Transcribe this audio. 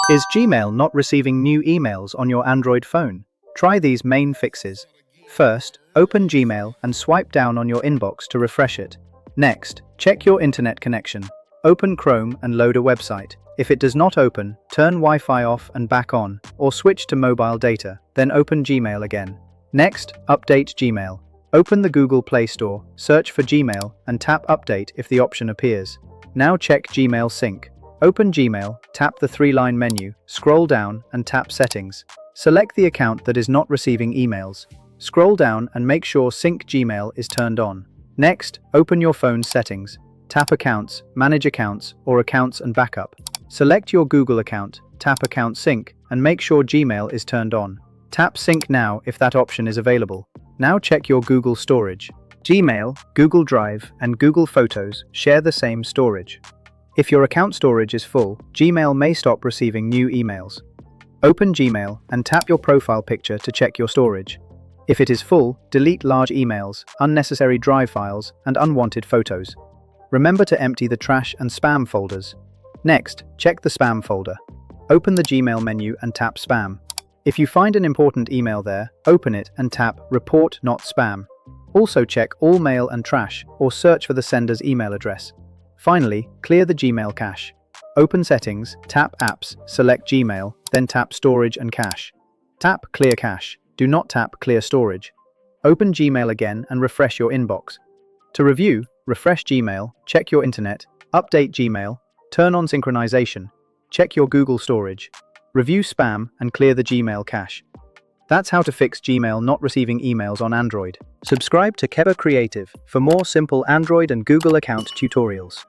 Is Gmail not receiving new emails on your Android phone? Try these main fixes. First, open Gmail and swipe down on your inbox to refresh it. Next, check your internet connection. Open Chrome and load a website. If it does not open, turn Wi-Fi off and back on, or switch to mobile data, then open Gmail again. Next, update Gmail. Open the Google Play Store, search for Gmail, and tap Update if the option appears. Now check Gmail Sync. Open Gmail, tap the three-line menu, scroll down and tap Settings. Select the account that is not receiving emails. Scroll down and make sure Sync Gmail is turned on. Next, open your phone's settings. Tap Accounts, Manage Accounts, or Accounts and Backup. Select your Google account, tap Account Sync, and make sure Gmail is turned on. Tap Sync Now if that option is available. Now check your Google storage. Gmail, Google Drive, and Google Photos share the same storage. If your account storage is full, Gmail may stop receiving new emails. Open Gmail and tap your profile picture to check your storage. If it is full, delete large emails, unnecessary drive files, and unwanted photos. Remember to empty the trash and spam folders. Next, check the spam folder. Open the Gmail menu and tap Spam. If you find an important email there, open it and tap Report Not Spam. Also check All Mail and Trash, or search for the sender's email address. Finally, clear the Gmail cache. Open Settings, tap Apps, select Gmail, then tap Storage and Cache. Tap Clear Cache. Do not tap Clear Storage. Open Gmail again and refresh your inbox. To review, refresh Gmail, check your internet, update Gmail, turn on synchronization, check your Google storage, review spam, and clear the Gmail cache. That's how to fix Gmail not receiving emails on Android. Subscribe to Keba Creative for more simple Android and Google account tutorials.